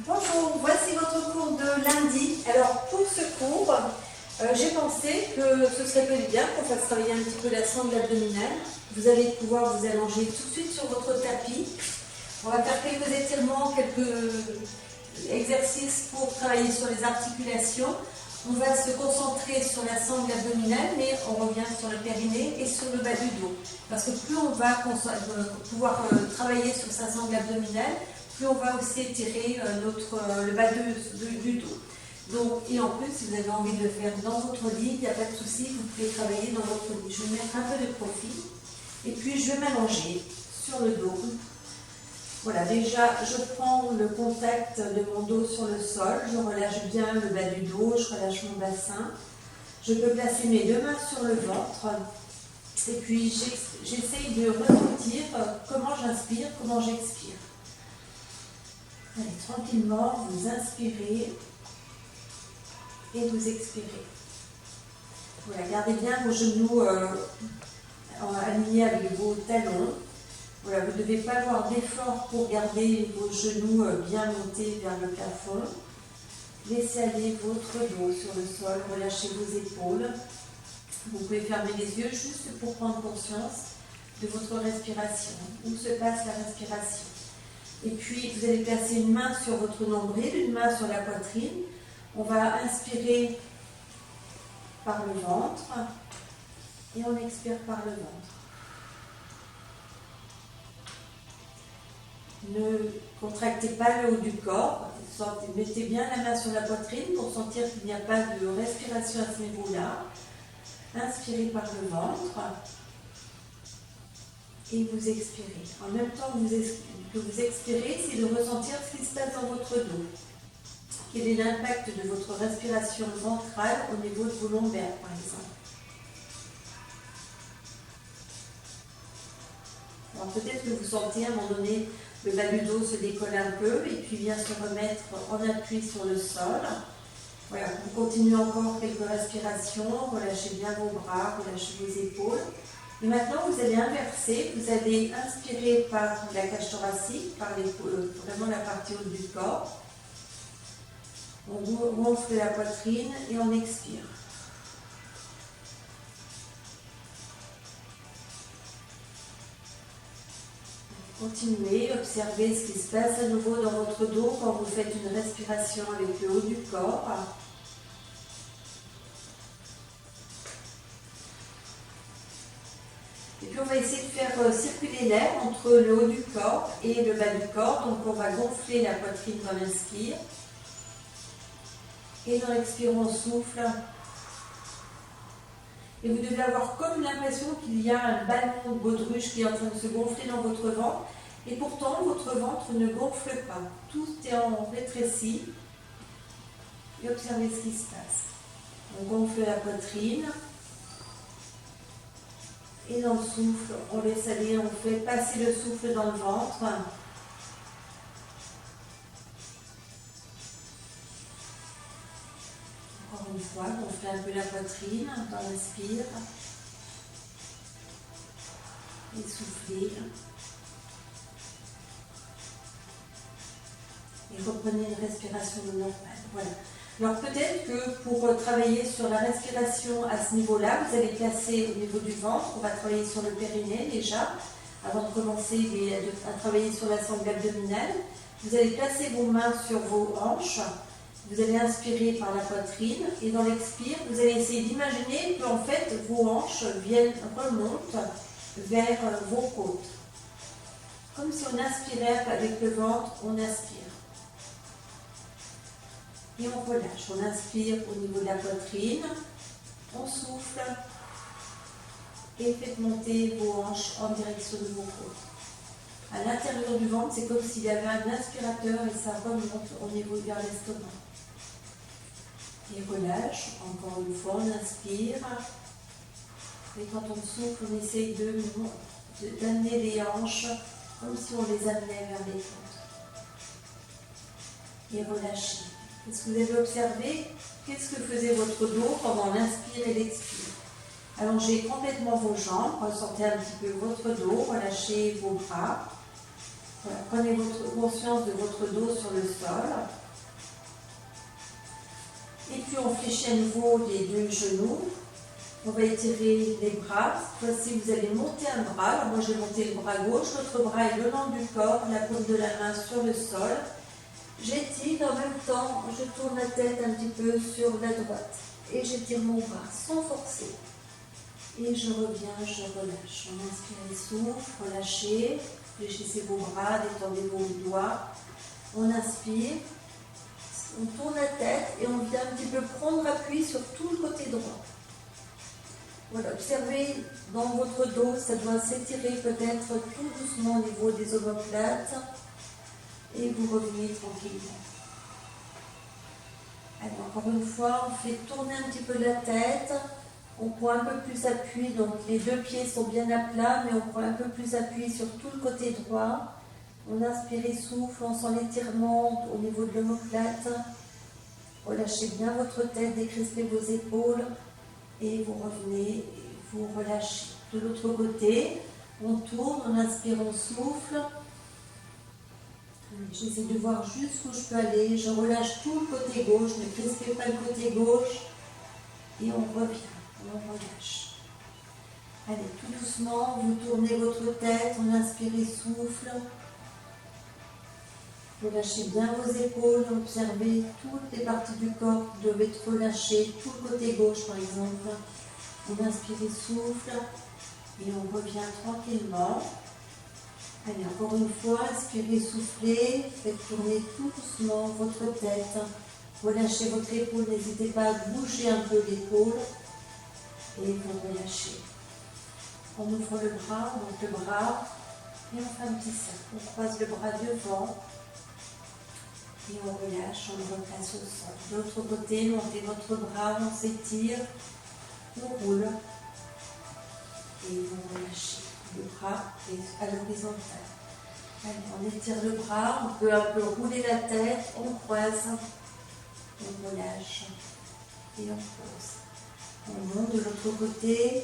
Bonjour, voici votre cours de lundi. Alors pour ce cours, j'ai pensé que ce serait peut-être bien qu'on fasse travailler un petit peu la sangle abdominale. Vous allez pouvoir vous allonger tout de suite sur votre tapis. On va faire quelques étirements, quelques exercices pour travailler sur les articulations. On va se concentrer sur la sangle abdominale, mais on revient sur le périnée et sur le bas du dos. Parce que plus on va pouvoir travailler sur sa sangle abdominale, plus on va aussi étirer le bas du dos. Donc, et en plus, si vous avez envie de le faire dans votre lit, il n'y a pas de souci, vous pouvez travailler dans votre lit. Je vais mettre un peu de profil et puis je vais m'allonger sur le dos. Voilà, déjà, je prends le contact de mon dos sur le sol, je relâche bien le bas du dos, je relâche mon bassin. Je peux placer mes deux mains sur le ventre et puis j'essaye de ressentir comment j'inspire, comment j'expire. Allez, tranquillement, vous inspirez et vous expirez. Voilà, gardez bien vos genoux alignés avec vos talons. Voilà, vous ne devez pas avoir d'effort pour garder vos genoux bien montés vers le plafond. Laissez aller votre dos sur le sol, relâchez vos épaules. Vous pouvez fermer les yeux juste pour prendre conscience de votre respiration. Où se passe la respiration? Et puis, vous allez placer une main sur votre nombril, une main sur la poitrine. On va inspirer par le ventre et on expire par le ventre. Ne contractez pas le haut du corps. Mettez bien la main sur la poitrine pour sentir qu'il n'y a pas de respiration à ce niveau-là. Inspirez par le ventre et vous expirez. En même temps que vous expirez, c'est de ressentir ce qui se passe dans votre dos. Quel est l'impact de votre respiration ventrale au niveau de vos lombaires, par exemple. Alors peut-être que vous sentez à un moment donné le bas du dos se décolle un peu et puis vient se remettre en appui sur le sol. Voilà, vous continuez encore quelques respirations, relâchez bien vos bras, relâchez vos épaules. Et maintenant, vous allez inverser, vous allez inspirer par la cage thoracique, par vraiment la partie haute du corps. On gonfle la poitrine et on expire. Continuez, observez ce qui se passe à nouveau dans votre dos quand vous faites une respiration avec le haut du corps. Et puis on va essayer de faire circuler l'air entre le haut du corps et le bas du corps. Donc on va gonfler la poitrine quand on inspire. Et dans l'expire, on souffle. Et vous devez avoir comme l'impression qu'il y a un ballon de baudruche qui est en train de se gonfler dans votre ventre. Et pourtant, votre ventre ne gonfle pas. Tout est en rétréci. Et observez ce qui se passe. On gonfle la poitrine. Et dans le souffle, on laisse aller, on fait passer le souffle dans le ventre. Encore une fois, on fait un peu la poitrine, on inspire. Et soufflez. Et reprenez une respiration normale. Voilà. Alors peut-être que pour travailler sur la respiration à ce niveau-là, vous allez placer au niveau du ventre, on va travailler sur le périnée déjà, avant de commencer à travailler sur la sangle abdominale. Vous allez placer vos mains sur vos hanches, vous allez inspirer par la poitrine et dans l'expire, vous allez essayer d'imaginer qu'en fait vos hanches remontent vers vos côtes. Comme si on inspirait avec le ventre, on inspire. Et on relâche. On inspire au niveau de la poitrine, on souffle et faites monter vos hanches en direction de vos côtes. À l'intérieur du ventre, c'est comme s'il y avait un inspirateur et ça remonte au niveau vers l'estomac. Et relâche. Encore une fois, on inspire. Et quand on souffle, on essaye d'amener les hanches comme si on les amenait vers les côtes. Et relâchez. Est-ce que vous avez observé qu'est-ce que faisait votre dos pendant l'inspire et l'expire? Allongez complètement vos jambes, ressentez un petit peu votre dos, relâchez vos bras, Voilà, prenez conscience de votre dos sur le sol. Et puis on fléchit à nouveau les deux genoux. On va étirer les bras. Cette fois-ci, vous allez monter un bras. Alors moi, je vais monter le bras gauche. L'autre bras est le long du corps, la paume de la main sur le sol. J'étire en même temps, je tourne la tête un petit peu sur la droite. Et j'étire mon bras sans forcer. Et je reviens, je relâche. On inspire et souffle, relâchez. Fléchissez vos bras, détendez vos doigts. On inspire. On tourne la tête et on vient un petit peu prendre appui sur tout le côté droit. Voilà, observez dans votre dos, ça doit s'étirer peut-être tout doucement au niveau des omoplates et vous revenez tranquillement. Alors, encore une fois, on fait tourner un petit peu la tête, on prend un peu plus appui, donc les deux pieds sont bien à plat, mais on prend un peu plus appui sur tout le côté droit. On inspire et souffle, on sent l'étirement au niveau de l'omoplate. Relâchez bien votre tête, décrispez vos épaules. Et vous revenez, vous relâchez. De l'autre côté, on tourne, on inspire, on souffle. J'essaie de voir jusqu'où je peux aller. Je relâche tout le côté gauche, ne crispez pas le côté gauche. Et on revient, on relâche. Allez, tout doucement, vous tournez votre tête, on inspire et souffle. Relâchez bien vos épaules, observez toutes les parties du corps qui doivent être relâchées, tout le côté gauche par exemple. On inspire et souffle et on revient tranquillement. Allez, encore une fois, inspirez, soufflez, faites tourner tout doucement votre tête. Relâchez votre épaule, n'hésitez pas à bouger un peu l'épaule et vous relâchez. On ouvre le bras, on monte le bras et on fait un petit cercle. On croise le bras devant. Et on relâche, on le replace au sol. De l'autre côté, montez votre bras, on s'étire, on roule. Et vous relâchez. Le bras est à l'horizontale. Allez, on étire le bras, on peut un peu rouler la tête, on croise, on relâche et on pose. On monte de l'autre côté,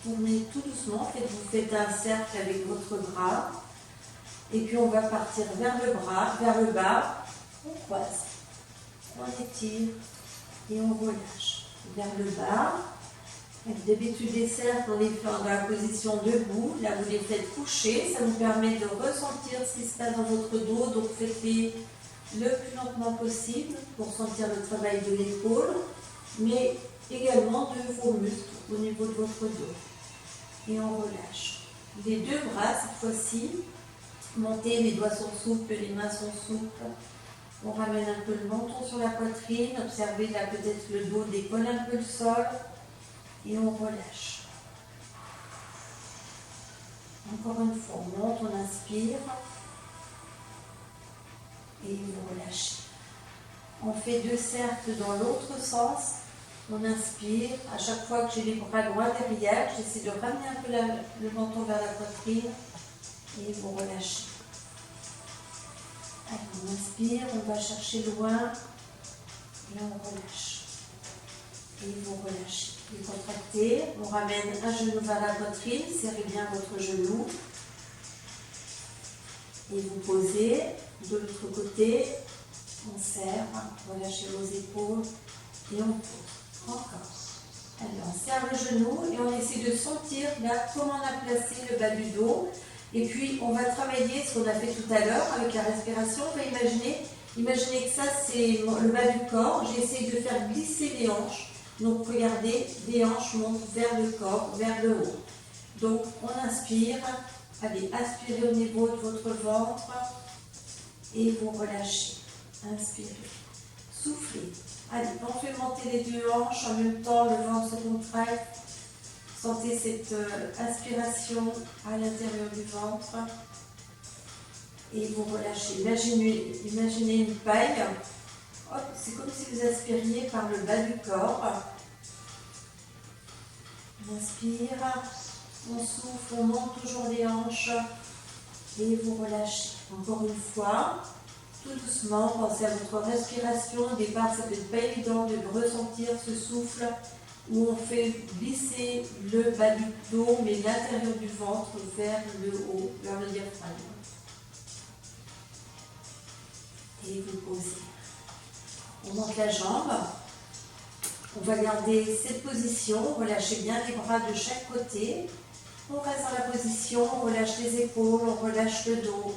tournez tout doucement, vous faites un cercle avec votre bras. Et puis on va partir vers le bras, vers le bas. On croise, on étire et on relâche. Vers le bas, d'habitude les cercles, on les fait dans la position debout. Là, vous les faites coucher, ça vous permet de ressentir ce qui se passe dans votre dos. Donc, faites-les le plus lentement possible pour sentir le travail de l'épaule, mais également de vos muscles au niveau de votre dos. Et on relâche. Les deux bras, cette fois-ci, montez, les doigts sont souples, les mains sont souples. On ramène un peu le menton sur la poitrine. Observez là peut-être le dos décolle un peu le sol. Et on relâche. Encore une fois, on monte, on inspire. Et vous relâchez. On fait deux cercles dans l'autre sens. On inspire. À chaque fois que j'ai les bras droits derrière, j'essaie de ramener un peu le menton vers la poitrine. Et vous relâchez. Allez, on inspire, on va chercher loin et on relâche. Et vous relâchez. Vous contractez, on ramène un genou vers la poitrine, serrez bien votre genou. Et vous posez. De l'autre côté, on serre, relâchez vos épaules et on pose. Encore. Allez, on serre le genou et on essaie de sentir là comment on a placé le bas du dos. Et puis, on va travailler ce qu'on a fait tout à l'heure avec la respiration. On va imaginez que ça, c'est le bas du corps. J'ai essayé de faire glisser les hanches. Donc, regardez, les hanches montent vers le corps, vers le haut. Donc, on inspire. Allez, aspirez au niveau de votre ventre et vous relâchez. Inspirez. Soufflez. Allez, on fait monter les deux hanches. En même temps, le ventre se contracte. Sentez cette aspiration à l'intérieur du ventre et vous relâchez. Imaginez une paille. C'est comme si vous aspiriez par le bas du corps. On inspire, on souffle, on monte toujours les hanches et vous relâchez. Encore une fois, tout doucement, pensez à votre respiration. Au départ, ça peut être pas évident de ressentir ce souffle où on fait glisser le bas du dos, mais l'intérieur du ventre vers le haut, vers le diaphragme. Et vous posez. On monte la jambe. On va garder cette position. Relâchez bien les bras de chaque côté. On reste dans la position, on relâche les épaules, on relâche le dos.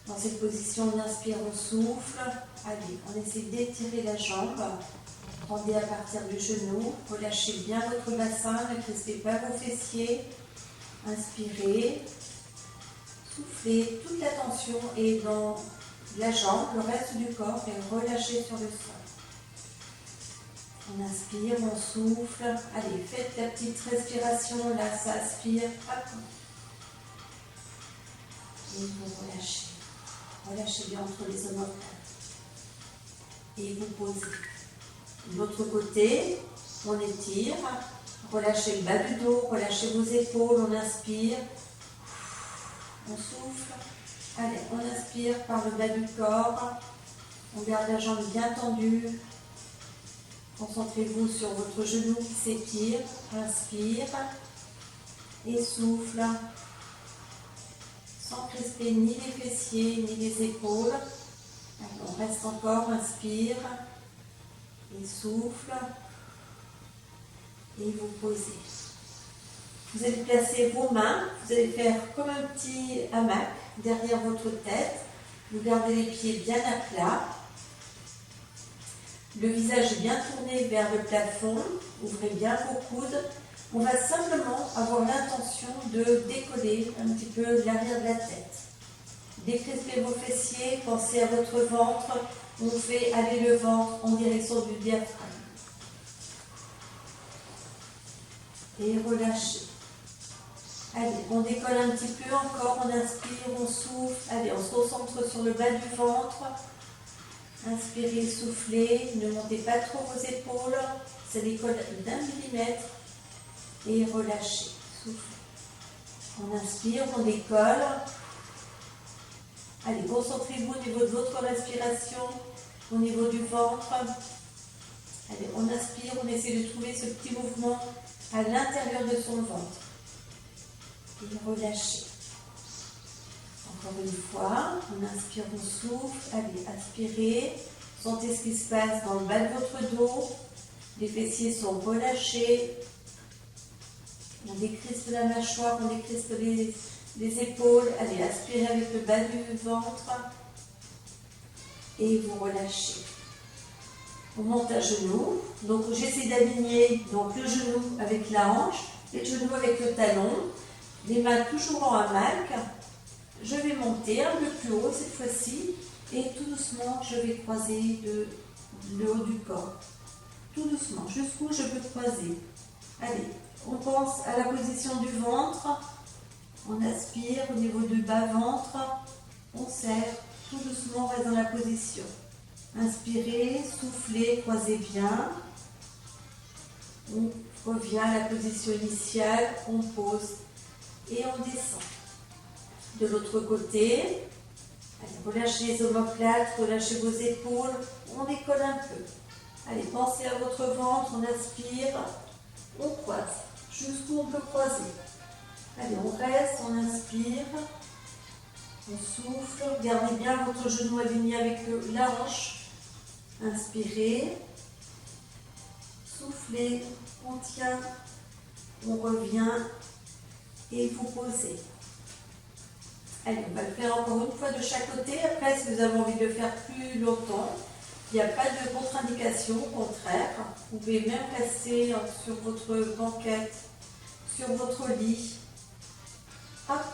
Dans cette position, on inspire, on souffle. Allez, on essaie d'étirer la jambe. Tendez à partir du genou. Relâchez bien votre bassin, ne crispez pas vos fessiers. Inspirez. Soufflez, toute la tension est dans la jambe, le reste du corps est relâché sur le sol. On inspire, on souffle. Allez, faites la petite respiration, là, ça aspire. Hop. Et vous relâchez. Relâchez bien entre les omoplates. Et vous posez. De l'autre côté, on étire. Relâchez le bas du dos, relâchez vos épaules, on inspire. On souffle. Allez, on inspire par le bas du corps. On garde la jambe bien tendue. Concentrez-vous sur votre genou qui s'étire. Inspire. Et souffle. Sans crisper ni les fessiers, ni les épaules. Allez, on reste encore. Inspire. Et souffle. Et vous posez. Vous allez placer vos mains, vous allez faire comme un petit hamac derrière votre tête. Vous gardez les pieds bien à plat. Le visage bien tourné vers le plafond. Ouvrez bien vos coudes. On va simplement avoir l'intention de décoller un petit peu l'arrière de la tête. Décrispez vos fessiers, pensez à votre ventre. On fait aller le ventre en direction du diaphragme. Et relâchez. Allez, on décolle un petit peu encore, on inspire, on souffle. Allez, on se concentre sur le bas du ventre. Inspirez, soufflez, ne montez pas trop vos épaules. Ça décolle d'1 millimètre. Et relâchez, soufflez. On inspire, on décolle. Allez, concentrez-vous au niveau de votre respiration, au niveau du ventre. Allez, on inspire, on essaie de trouver ce petit mouvement à l'intérieur de son ventre. Et relâchez. Encore une fois, on inspire, on souffle. Allez, aspirez. Sentez ce qui se passe dans le bas de votre dos. Les fessiers sont relâchés. On décrispe la mâchoire, on décrispe les épaules. Allez, aspirez avec le bas du ventre. Et vous relâchez. On monte à genoux. Donc j'essaie d'aligner donc, le genou avec la hanche et le genou avec le talon. Les mains toujours en hamac. Je vais monter un peu plus haut cette fois-ci et tout doucement je vais croiser le haut du corps. Tout doucement, jusqu'où je peux croiser. Allez, on pense à la position du ventre. On aspire au niveau du bas-ventre. On serre. Tout doucement, on reste dans la position. Inspirez, soufflez, croisez bien. On revient à la position initiale. On pose. Et on descend. De l'autre côté, allez, relâchez les omoplates, relâchez vos épaules, on décolle un peu. Allez, pensez à votre ventre, on aspire, on croise, jusqu'où on peut croiser. Allez, on reste, on inspire, on souffle, gardez bien votre genou aligné avec la hanche. Inspirez, soufflez, on tient, on revient. Et vous posez. Allez, on va le faire encore une fois de chaque côté. Après, si vous avez envie de le faire plus longtemps, il n'y a pas de contre-indication, au contraire. Vous pouvez même rester sur votre banquette, sur votre lit. Hop,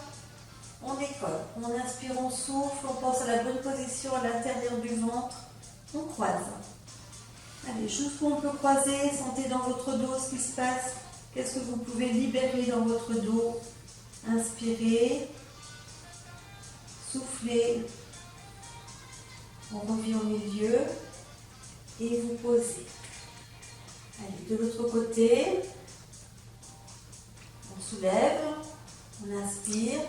on décolle. On inspire, on souffle, on pense à la bonne position à l'intérieur du ventre. On croise. Allez, jusqu'où on peut croiser, sentez dans votre dos ce qui se passe. Qu'est-ce que vous pouvez libérer dans votre dos? Inspirez, soufflez, on revient au milieu et vous posez. Allez, de l'autre côté, on soulève, on inspire,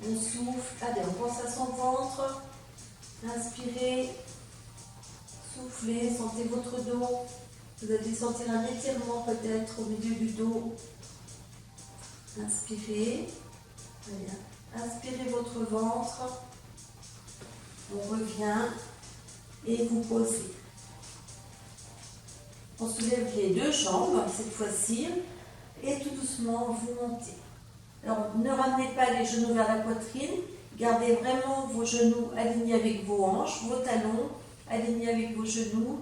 on souffle. Allez, on pense à son ventre. Inspirez, soufflez, sentez votre dos. Vous allez sentir un étirement peut-être au milieu du dos. Inspirez. Voilà. Inspirez votre ventre. On revient et vous posez. On soulève les deux jambes cette fois-ci et tout doucement vous montez. Alors ne ramenez pas les genoux vers la poitrine, gardez vraiment vos genoux alignés avec vos hanches, vos talons alignés avec vos genoux.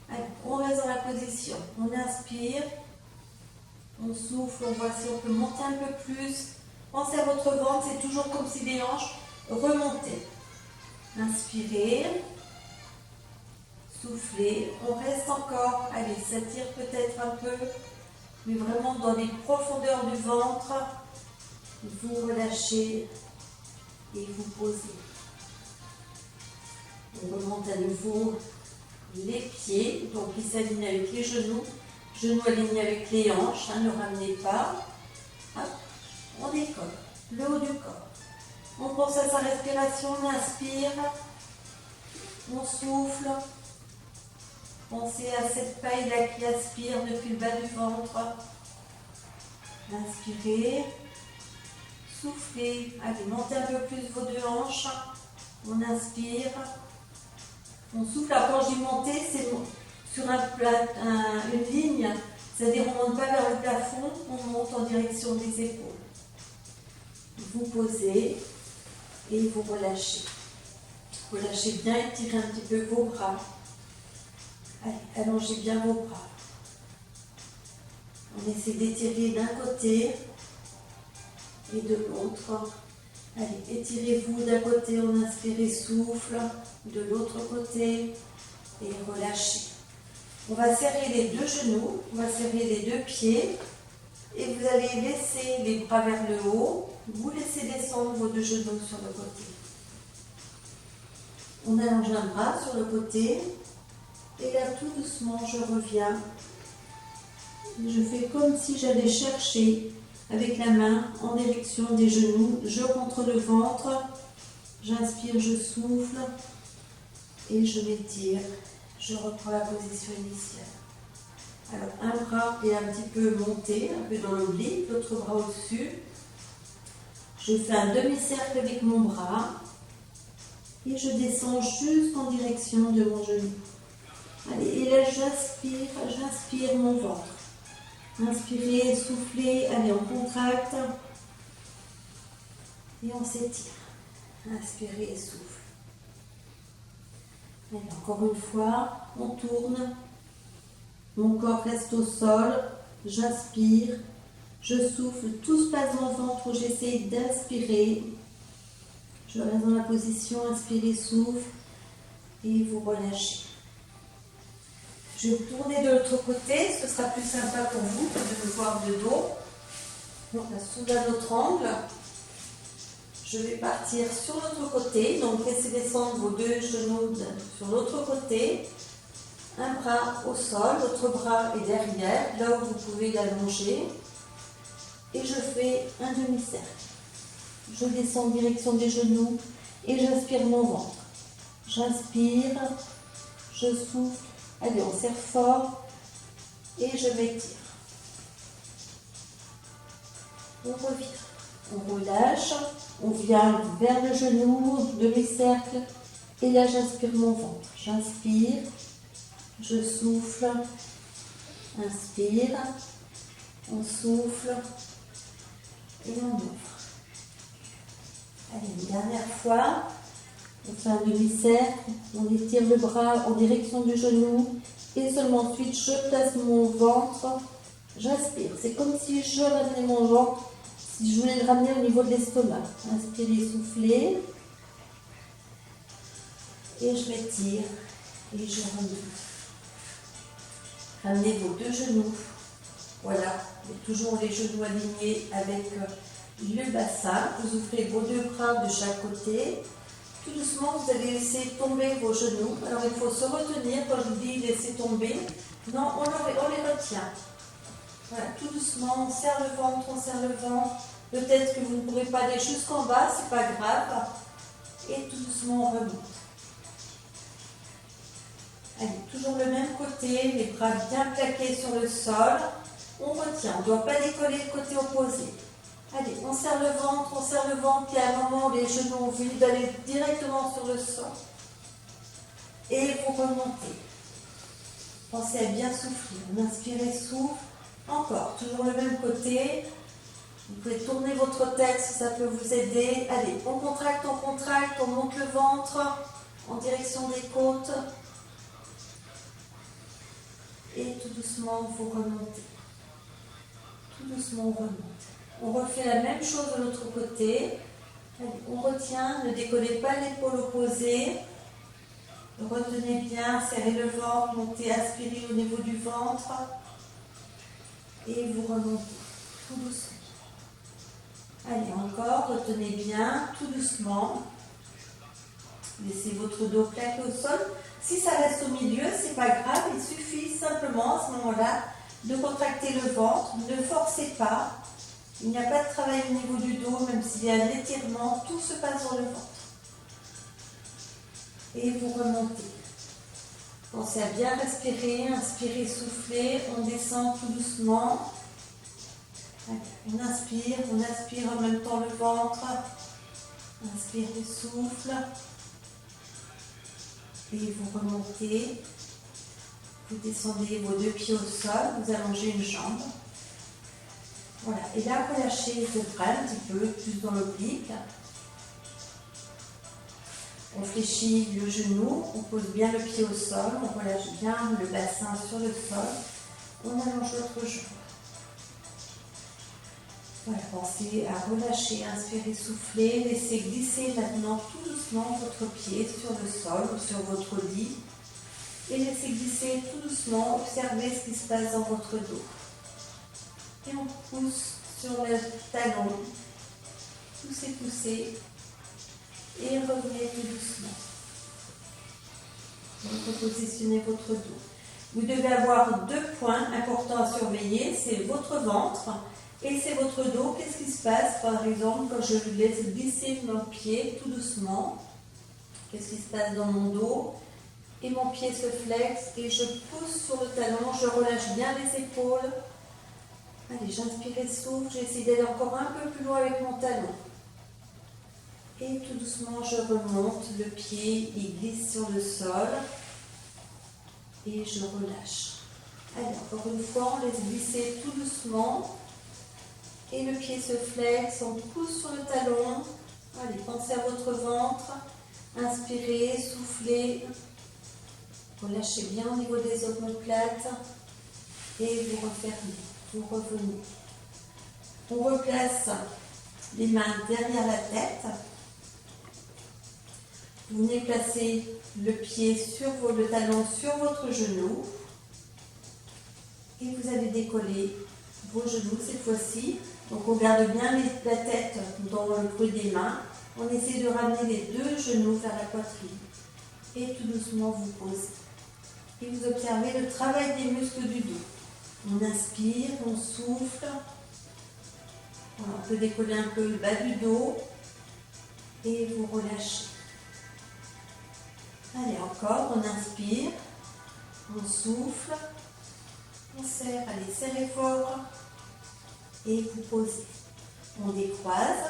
Allez, on reste dans la position. On inspire, on souffle, on voit si on peut monter un peu plus. Pensez à votre ventre, c'est toujours comme si les hanches remontaient. Inspirez. Soufflez, on reste encore, allez, s'attire peut-être un peu, mais vraiment dans les profondeurs du ventre, vous relâchez et vous posez. On remonte à nouveau les pieds, donc ils s'alignent avec les genoux alignés avec les hanches, ne ramenez pas. Hop, on décolle, le haut du corps. On pense à sa respiration, on inspire, on souffle. Pensez à cette paille-là qui aspire depuis le bas du ventre. Inspirez. Soufflez. Allez, montez un peu plus vos deux hanches. On inspire. On souffle. Alors quand je dis monter, c'est sur une ligne. C'est-à-dire on ne monte pas vers le plafond, on monte en direction des épaules. Vous posez et vous relâchez. Relâchez bien, étirez un petit peu vos bras. Allez, allongez bien vos bras. On essaie d'étirer d'un côté et de l'autre. Allez, étirez-vous d'un côté, on inspire, souffle, de l'autre côté et relâchez. On va serrer les deux genoux, on va serrer les deux pieds et vous allez laisser les bras vers le haut. Vous laissez descendre vos deux genoux sur le côté. On allonge un bras sur le côté. Et là, tout doucement, je reviens. Je fais comme si j'allais chercher avec la main en direction des genoux. Je rentre le ventre. J'inspire, je souffle. Et je m'étire. Je reprends la position initiale. Alors, un bras est un petit peu monté, un peu dans l'oblique, l'autre bras au-dessus. Je fais un demi-cercle avec mon bras. Et je descends jusqu'en direction de mon genou. Allez, et là j'inspire mon ventre. Inspirez, soufflez, allez, on contracte. Et on s'étire. Inspirez et souffle. Allez, encore une fois, on tourne. Mon corps reste au sol. J'inspire. Je souffle. Tout se passe dans le ventre où j'essaie d'inspirer. Je reste dans la position, inspirez, souffle. Et vous relâchez. Je vais vous tourner de l'autre côté, ce sera plus sympa pour vous que de me voir de dos. On va sous un autre angle. Je vais partir sur l'autre côté, donc laissez descendre vos deux genoux sur l'autre côté. Un bras au sol, l'autre bras est derrière, là où vous pouvez l'allonger. Et je fais un demi-cercle. Je descends en direction des genoux et j'inspire mon ventre. J'inspire, je souffle. Allez, on serre fort et je m'étire. On revient. On relâche. On vient vers le genou, demi-cercle. Et là, j'inspire mon ventre. J'inspire. Je souffle. Inspire. On souffle. Et on ouvre. Allez, une dernière fois. On fait un demi-cercle, on étire le bras en direction du genou et seulement ensuite je place mon ventre, j'inspire. C'est comme si je ramenais mon ventre, si je voulais le ramener au niveau de l'estomac. Inspirez, soufflez et je m'étire et je remue. Ramenez vos deux genoux, voilà, et toujours les genoux alignés avec le bassin. Vous ouvrez vos deux bras de chaque côté. Tout doucement, vous allez laisser tomber vos genoux. Alors, il faut se retenir. Quand je vous dis laisser tomber, non, on les retient. Voilà, tout doucement, on serre le ventre, on serre le ventre. Peut-être que vous ne pourrez pas aller jusqu'en bas, c'est pas grave. Et tout doucement, on remonte. Allez, toujours le même côté, les bras bien plaqués sur le sol. On retient, on ne doit pas décoller le côté opposé. Allez, on serre le ventre, puis à un moment, les genoux ont envie d'aller directement sur le sol. Et vous remontez. Pensez à bien souffler. On inspire et souffle. Encore, toujours le même côté. Vous pouvez tourner votre tête si ça peut vous aider. Allez, on contracte, on monte le ventre en direction des côtes. Et tout doucement, vous remontez. Tout doucement, on remonte. On refait la même chose de l'autre côté. Allez, on retient, ne décollez pas l'épaule opposée. Retenez bien, serrez le ventre, montez, aspirez au niveau du ventre. Et vous remontez, tout doucement. Allez, encore, retenez bien, tout doucement. Laissez votre dos plaqué au sol. Si ça reste au milieu, c'est pas grave, il suffit simplement à ce moment-là de contracter le ventre. Ne forcez pas. Il n'y a pas de travail au niveau du dos, même s'il y a un étirement, tout se passe dans le ventre. Et vous remontez. Pensez à bien respirer, inspirez, soufflez, on descend tout doucement. Allez, on aspire en même temps le ventre. Inspirez, souffle. Et vous remontez. Vous descendez vos deux pieds au sol, vous allongez une jambe. Voilà, et là, relâchez les bras un petit peu, plus dans l'oblique. On fléchit le genou, on pose bien le pied au sol, on relâche bien le bassin sur le sol. On allonge l'autre jambe. Voilà, pensez à relâcher, inspirez, soufflez, laissez glisser maintenant tout doucement votre pied sur le sol ou sur votre lit. Et laissez glisser tout doucement, observez ce qui se passe dans votre dos. Et on pousse sur le talon. Poussez, poussez. Et revenez tout doucement. Donc, repositionnez votre dos. Vous devez avoir deux points importants à surveiller. C'est votre ventre et c'est votre dos. Qu'est-ce qui se passe, par exemple, quand je laisse glisser mon pied tout doucement? Qu'est-ce qui se passe dans mon dos? Et mon pied se flexe et je pousse sur le talon. Je relâche bien les épaules. Allez, j'inspire et souffle, j'essaie d'aller encore un peu plus loin avec mon talon. Et tout doucement, je remonte, le pied, il glisse sur le sol. Et je relâche. Allez, encore une fois, on laisse glisser tout doucement. Et le pied se flexe, on pousse sur le talon. Allez, pensez à votre ventre. Inspirez, soufflez. Relâchez bien au niveau des omoplates. Et vous refermez. Vous revenez. On replace les mains derrière la tête. Vous venez placer le pied sur le talon sur votre genou. Et vous allez décoller vos genoux cette fois-ci. Donc on garde bien la tête dans le creux des mains. On essaie de ramener les deux genoux vers la poitrine. Et tout doucement vous posez. Et vous observez le travail des muscles du dos. On inspire, on souffle. Voilà, on peut décoller un peu le bas du dos. Et vous relâchez. Allez, encore, on inspire. On souffle. On serre. Allez, serrez fort. Et vous posez. On décroise.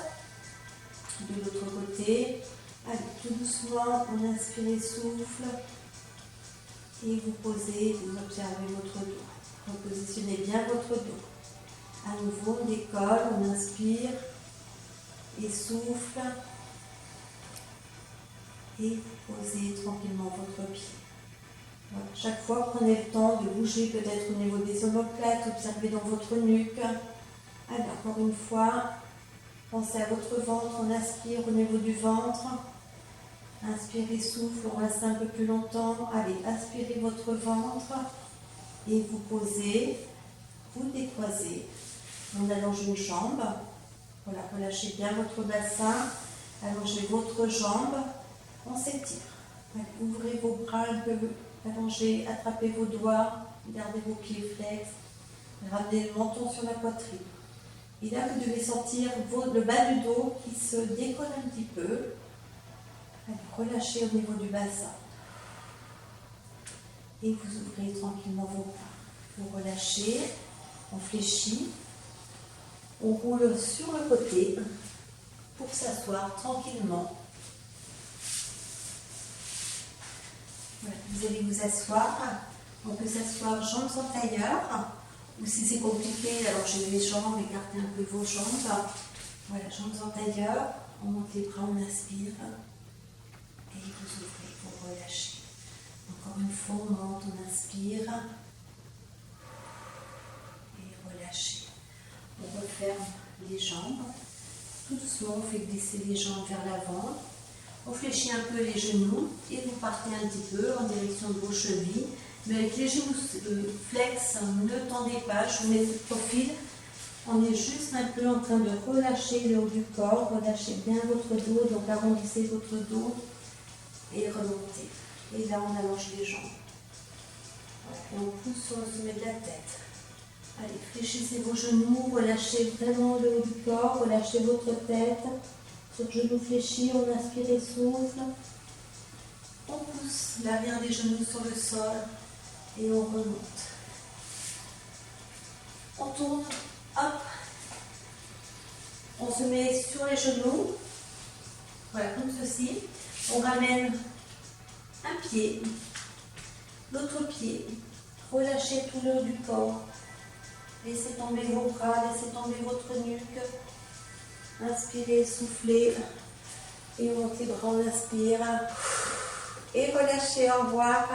De l'autre côté. Allez, tout doucement, on inspire et souffle. Et vous posez, vous observez votre dos. Repositionnez bien votre dos. À nouveau, on décolle, on inspire et souffle. Et vous posez tranquillement votre pied. Voilà. Chaque fois, prenez le temps de bouger peut-être au niveau des omoplates, observez dans votre nuque. Allez, encore une fois, pensez à votre ventre, on aspire au niveau du ventre. Inspirez, souffle, on reste un peu plus longtemps. Allez, aspirez votre ventre et vous posez, vous décroisez. On allonge une jambe. Voilà, relâchez bien votre bassin, allongez votre jambe, on s'étire. Ouvrez vos bras un peu allongés, attrapez vos doigts, gardez vos pieds flex, ramenez le menton sur la poitrine. Et là, vous devez sentir le bas du dos qui se décolle un petit peu. Relâchez au niveau du bassin. Et vous ouvrez tranquillement vos bras. Vous relâchez, on fléchit. On roule sur le côté pour s'asseoir tranquillement. Voilà, vous allez vous asseoir. On peut s'asseoir jambes en tailleur. Ou si c'est compliqué, alors j'ai les jambes, écartez un peu vos jambes. Voilà, jambes en tailleur. On monte les bras, on inspire. Et vous ouvrez pour relâcher. Encore une fois, on monte, on inspire. Et relâchez. On referme les jambes. Tout doucement, on fait glisser les jambes vers l'avant. On fléchit un peu les genoux et vous partez un petit peu en direction de vos chevilles. Mais avec les genoux flex, ne tendez pas, je vous mets de profil. On est juste un peu en train de relâcher le haut du corps, relâchez bien votre dos, donc arrondissez votre dos et remontez. Et là, on allonge les jambes. Voilà. Et on pousse sur le sommet de la tête. Allez, fléchissez vos genoux, relâchez vraiment le haut du corps, relâchez votre tête. Sur genoux fléchis, on inspire et souffle. On pousse l'arrière des genoux sur le sol et on remonte. On tourne, hop. On se met sur les genoux. Voilà, comme ceci. On ramène un pied, l'autre pied. Relâchez tout le haut du corps. Laissez tomber vos bras, laissez tomber votre nuque. Inspirez, soufflez. Et on monte les bras, on inspire. Et relâchez, au revoir.